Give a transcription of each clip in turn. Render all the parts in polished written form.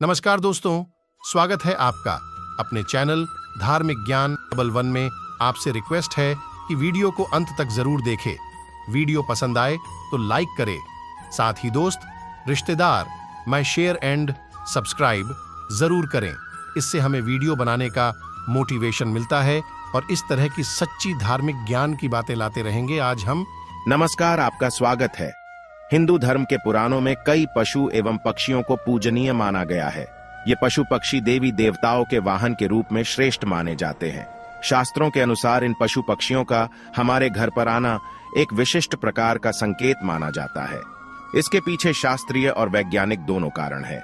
नमस्कार दोस्तों, स्वागत है आपका अपने चैनल धार्मिक ज्ञान डबल वन में। आपसे रिक्वेस्ट है कि वीडियो को अंत तक जरूर देखें। वीडियो पसंद आए तो लाइक करें, साथ ही दोस्त, रिश्तेदार में शेयर एंड सब्सक्राइब जरूर करें। इससे हमें वीडियो बनाने का मोटिवेशन मिलता है और इस तरह की सच्ची धार्मिक ज्ञान की बातें लाते रहेंगे। आज हम नमस्कार, आपका स्वागत है। हिंदू धर्म के पुराणों में कई पशु एवं पक्षियों को पूजनीय माना गया है। ये पशु पक्षी देवी देवताओं के वाहन के रूप में श्रेष्ठ माने जाते हैं। शास्त्रों के अनुसार इन पशु पक्षियों का हमारे घर पर आना एक विशिष्ट प्रकार का संकेत माना जाता है। इसके पीछे शास्त्रीय और वैज्ञानिक दोनों कारण हैं।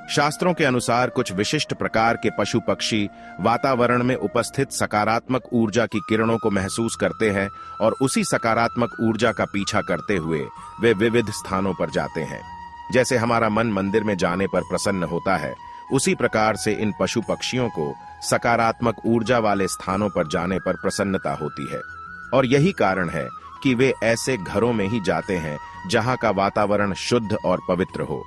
शास्त्रों के अनुसार कुछ विशिष्ट प्रकार के पशु पक्षी वातावरण में उपस्थित सकारात्मक ऊर्जा की किरणों को महसूस करते हैं और उसी सकारात्मक ऊर्जा का पीछा करते हुए वे विविध स्थानों पर जाते हैं। जैसे हमारा मन मंदिर में जाने पर प्रसन्न होता है, उसी प्रकार से इन पशु पक्षियों को सकारात्मक ऊर्जा वाले स्थानों पर जाने पर प्रसन्नता होती है। और यही कारण है कि वे ऐसे घरों में ही जाते हैं जहां का वातावरण शुद्ध और पवित्र हो।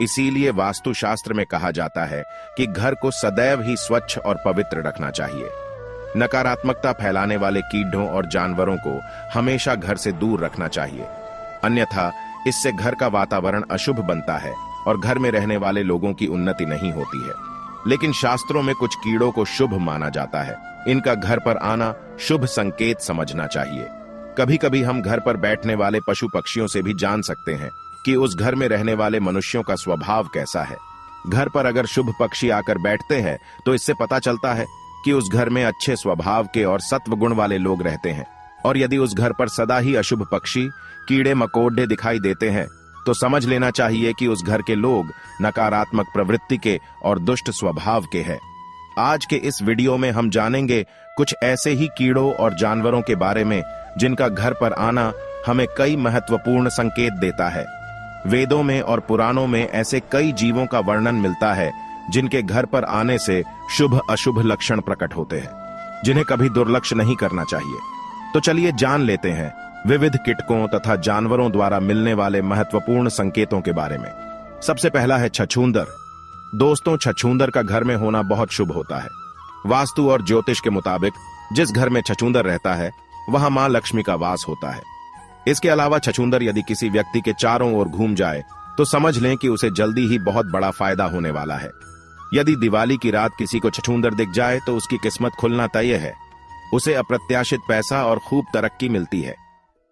इसीलिए वास्तुशास्त्र में कहा जाता है कि घर को सदैव ही स्वच्छ और पवित्र रखना चाहिए। नकारात्मकता फैलाने वाले कीड़ों और जानवरों को हमेशा घर से दूर रखना चाहिए, अन्यथा इससे घर का वातावरण अशुभ बनता है और घर में रहने वाले लोगों की उन्नति नहीं होती है। लेकिन शास्त्रों में कुछ कीड़ों को शुभ माना जाता है। इनका घर पर आना शुभ संकेत समझना चाहिए। कभी कभी हम घर पर बैठने वाले पशु पक्षियों से भी जान सकते हैं कि उस घर में रहने वाले मनुष्यों का स्वभाव कैसा है। घर पर अगर शुभ पक्षी आकर बैठते हैं तो इससे पता चलता है कि उस घर में अच्छे स्वभाव के और सत्व गुण वाले लोग रहते हैं। और यदि उस घर पर सदा ही अशुभ पक्षी, कीड़े मकोड़े दिखाई देते हैं तो समझ लेना चाहिए कि उस घर के लोग नकारात्मक प्रवृत्ति के और दुष्ट स्वभाव के हैं। आज के इस वीडियो में हम जानेंगे कुछ ऐसे ही कीड़ों और जानवरों के बारे में जिनका घर पर आना हमें कई महत्वपूर्ण संकेत देता है। वेदों में और पुराणों में ऐसे कई जीवों का वर्णन मिलता है जिनके घर पर आने से शुभ अशुभ लक्षण प्रकट होते हैं, जिन्हें कभी दुर्लक्ष्य नहीं करना चाहिए। तो चलिए जान लेते हैं विविध कीटकों तथा जानवरों द्वारा मिलने वाले महत्वपूर्ण संकेतों के बारे में। सबसे पहला है छछूंदर। दोस्तों, छछूंदर का घर में होना बहुत शुभ होता है। वास्तु और ज्योतिष के मुताबिक जिस घर में छछूंदर रहता है वहां मां लक्ष्मी का वास होता है। इसके अलावा छछूंदर यदि किसी व्यक्ति के चारों ओर घूम जाए तो समझ लें कि उसे जल्दी ही बहुत बड़ा फायदा होने वाला है। यदि दिवाली की रात किसी को छछूंदर दिख जाए तो उसकी किस्मत खुलना तय है। उसे अप्रत्याशित पैसा और खूब तरक्की मिलती है।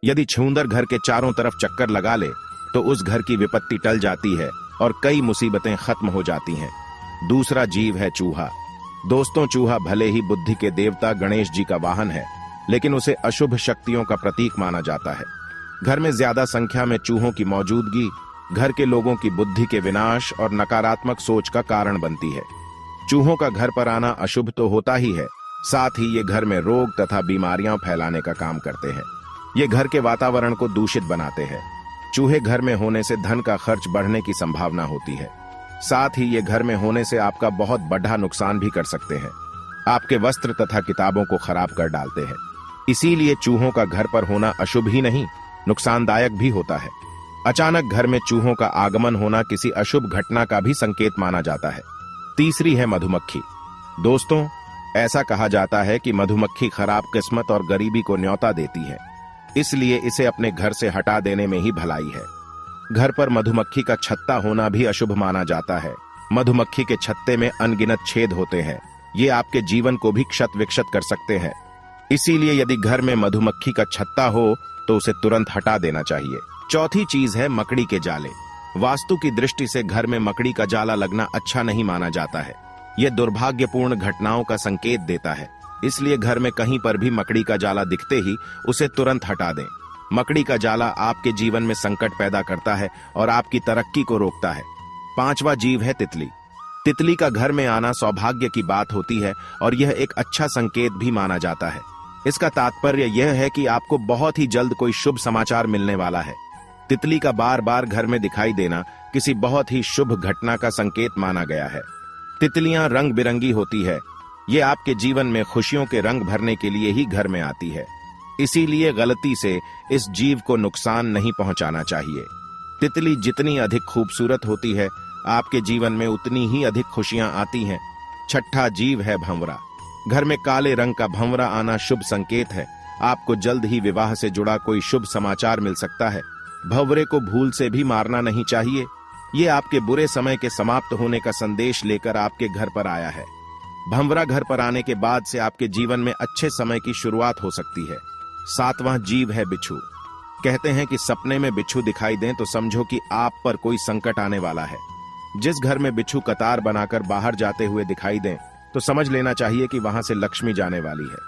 यदि छछूंदर घर के चारों तरफ चक्कर लगा ले तो उस घर की विपत्ति टल जाती है और कई मुसीबतें खत्म हो जाती हैं। दूसरा जीव है चूहा। दोस्तों, चूहा भले ही बुद्धि के देवता गणेश जी का वाहन है, लेकिन उसे अशुभ शक्तियों का प्रतीक माना जाता है। घर में ज्यादा संख्या में चूहों की मौजूदगी घर के लोगों की बुद्धि के विनाश और नकारात्मक सोच का कारण बनती है। चूहों का घर पर आना अशुभ तो होता ही है, साथ ही ये घर में रोग तथा बीमारियां फैलाने का काम करते हैं। ये घर के वातावरण को दूषित बनाते हैं। चूहे घर में होने से धन का खर्च बढ़ने की संभावना होती है। साथ ही ये घर में होने से आपका बहुत बड़ा नुकसान भी कर सकते हैं। आपके वस्त्र तथा किताबों को खराब कर डालते हैं। इसीलिए चूहों का घर पर होना अशुभ ही नहीं, नुकसानदायक भी होता है। अचानक घर में चूहों का आगमन होना किसी अशुभ घटना का भी संकेत माना जाता है। तीसरी है मधुमक्खी। दोस्तों, ऐसा कहा जाता है कि मधुमक्खी खराब किस्मत और गरीबी को न्योता देती है, इसलिए इसे अपने घर से हटा देने में ही भलाई है। घर पर मधुमक्खी का छत्ता होना भी अशुभ माना जाता है। मधुमक्खी के छत्ते में अनगिनत छेद होते हैं। ये आपके जीवन को भी क्षत विक्षत कर सकते हैं। इसीलिए यदि घर में मधुमक्खी का छत्ता हो तो उसे तुरंत हटा देना चाहिए। चौथी चीज है मकड़ी के जाले। वास्तु की दृष्टि से घर में मकड़ी का जाला लगना अच्छा नहीं माना जाता है। यह दुर्भाग्यपूर्ण घटनाओं का संकेत देता है। इसलिए घर में कहीं पर भी मकड़ी का जाला दिखते ही उसे तुरंत हटा दें। मकड़ी का जाला आपके जीवन में संकट पैदा करता है और आपकी तरक्की को रोकता है। पांचवा जीव है तितली। तितली का घर में आना सौभाग्य की बात होती है और यह एक अच्छा संकेत भी माना जाता है। इसका तात्पर्य यह है कि आपको बहुत ही जल्द कोई शुभ समाचार मिलने वाला है। तितली का बार बार घर में दिखाई देना किसी बहुत ही शुभ घटना का संकेत माना गया है। तितलियां रंग बिरंगी होती है। ये आपके जीवन में खुशियों के रंग भरने के लिए ही घर में आती है। इसीलिए गलती से इस जीव को नुकसान नहीं पहुंचाना चाहिए। तितली जितनी अधिक खूबसूरत होती है, आपके जीवन में उतनी ही अधिक खुशियां आती हैं। छठा जीव है भंवरा। घर में काले रंग का भंवरा आना शुभ संकेत है। आपको जल्द ही विवाह से जुड़ा कोई शुभ समाचार मिल सकता है। भंवरे को भूल से भी मारना नहीं चाहिए। ये आपके बुरे समय के समाप्त होने का संदेश लेकर आपके घर पर आया है। भंवरा घर पर आने के बाद से आपके जीवन में अच्छे समय की शुरुआत हो सकती है। सातवां जीव है बिच्छू। कहते हैं कि सपने में बिच्छू दिखाई दें तो समझो कि आप पर कोई संकट आने वाला है। जिस घर में बिच्छू कतार बनाकर बाहर जाते हुए दिखाई दें तो समझ लेना चाहिए कि वहां से लक्ष्मी जाने वाली है।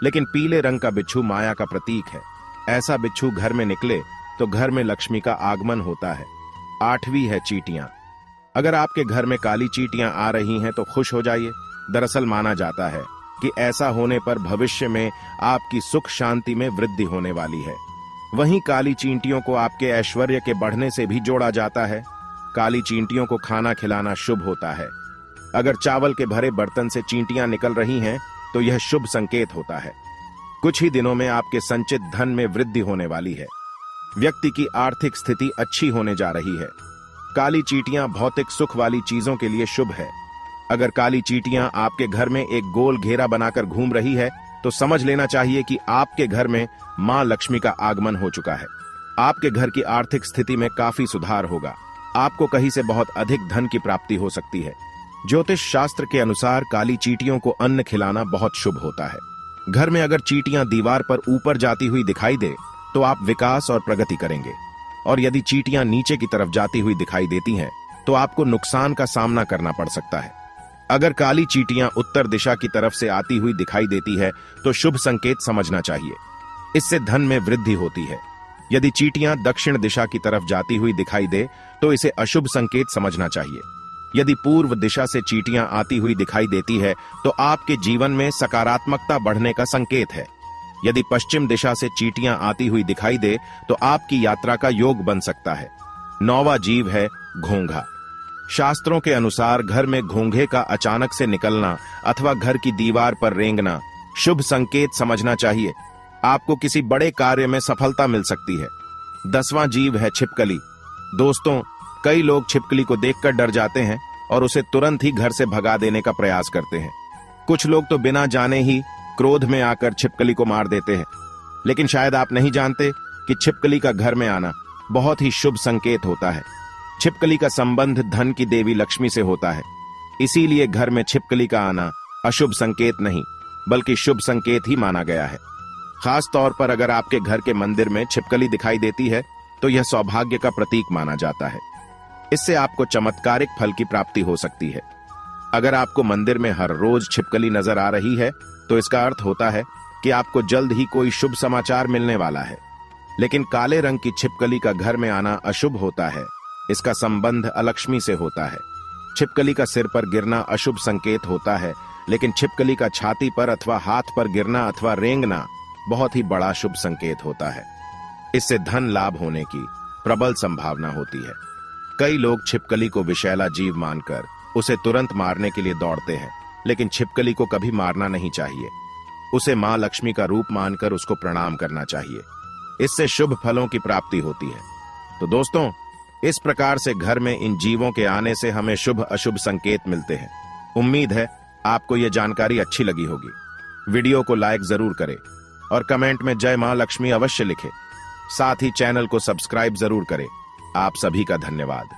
लेकिन पीले रंग का बिच्छू माया का प्रतीक है। ऐसा बिच्छू घर में निकले तो घर में लक्ष्मी का आगमन होता है। आठवीं है चींटियां। अगर आपके घर में काली चींटियां आ रही हैं तो खुश हो जाइए। दरअसल माना जाता है कि ऐसा होने पर भविष्य में आपकी सुख शांति में वृद्धि होने वाली है। वहीं काली चींटियों को आपके ऐश्वर्य के बढ़ने से भी जोड़ा जाता है। काली चींटियों को खाना खिलाना शुभ होता है। अगर चावल के भरे बर्तन से चींटियां निकल रही हैं तो यह शुभ संकेत होता है। कुछ ही दिनों में आपके संचित धन में वृद्धि होने वाली है। व्यक्ति की आर्थिक स्थिति अच्छी होने जा रही है। काली चींटियां भौतिक सुख वाली चीजों के लिए शुभ है। अगर काली चींटियां आपके घर में एक गोल घेरा बनाकर घूम रही है तो समझ लेना चाहिए कि आपके घर में मां लक्ष्मी का आगमन हो चुका है। आपके घर की आर्थिक स्थिति में काफी सुधार होगा। आपको कहीं से बहुत अधिक धन की प्राप्ति हो सकती है। ज्योतिष शास्त्र के अनुसार काली चींटियों को अन्न खिलाना बहुत शुभ होता है। घर में अगर चींटियां दीवार पर ऊपर जाती हुई दिखाई दे तो आप विकास और प्रगति करेंगे, और यदि चींटियां नीचे की तरफ जाती हुई दिखाई देती हैं तो आपको नुकसान का सामना करना पड़ सकता है। अगर काली चींटियां उत्तर दिशा की तरफ से आती हुई दिखाई देती है तो शुभ संकेत समझना चाहिए। इससे धन में वृद्धि होती है। यदि चींटियां दक्षिण दिशा की तरफ जाती हुई दिखाई दे तो इसे अशुभ संकेत समझना चाहिए। यदि पूर्व दिशा से चींटियां आती हुई दिखाई देती है तो आपके जीवन में सकारात्मकता बढ़ने का संकेत है। यदि पश्चिम दिशा से चींटियां आती हुई दिखाई दे तो आपकी यात्रा का योग बन सकता है। नौवां जीव है घोंघा। शास्त्रों के अनुसार घर में घोंघे का अचानक से निकलना अथवा घर की दीवार पर रेंगना शुभ संकेत समझना चाहिए। आपको किसी बड़े कार्य में सफलता मिल सकती है। 10वां जीव है छिपकली। दोस्तों, कई लोग छिपकली को देखकर डर जाते हैं और उसे तुरंत ही घर से भगा देने का प्रयास करते हैं। कुछ लोग तो बिना जाने ही क्रोध में आकर छिपकली को मार देते हैं। लेकिन शायद आप नहीं जानते कि छिपकली का घर में आना बहुत ही शुभ संकेत होता है। छिपकली का संबंध धन की देवी लक्ष्मी से होता है। इसीलिए घर में छिपकली का आना अशुभ संकेत नहीं बल्कि शुभ संकेत ही माना गया है। खास तौर पर अगर आपके घर के मंदिर में छिपकली दिखाई देती है तो यह सौभाग्य का प्रतीक माना जाता है। इससे आपको चमत्कारिक फल की प्राप्ति हो सकती है। अगर आपको मंदिर में हर रोज छिपकली नजर आ रही है तो इसका अर्थ होता है कि आपको जल्द ही कोई शुभ समाचार मिलने वाला है। लेकिन काले रंग की छिपकली का घर में आना अशुभ होता है। इसका संबंध अलक्ष्मी से होता है। छिपकली का सिर पर गिरना अशुभ संकेत होता है, लेकिन छिपकली का छाती पर अथवा हाथ पर गिरना अथवा रेंगना बहुत ही बड़ा शुभ संकेत होता है। इससे धन लाभ होने की प्रबल संभावना होती है। कई लोग छिपकली को विषैला जीव मानकर उसे तुरंत मारने के लिए दौड़ते हैं, लेकिन छिपकली को कभी मारना नहीं चाहिए। उसे मां लक्ष्मी का रूप मानकर उसको प्रणाम करना चाहिए। इससे शुभ फलों की प्राप्ति होती है। तो दोस्तों, इस प्रकार से घर में इन जीवों के आने से हमें शुभ अशुभ संकेत मिलते हैं। उम्मीद है आपको यह जानकारी अच्छी लगी होगी। वीडियो को लाइक जरूर करें और कमेंट में जय मां लक्ष्मी अवश्य लिखें। साथ ही चैनल को सब्सक्राइब जरूर करें। आप सभी का धन्यवाद।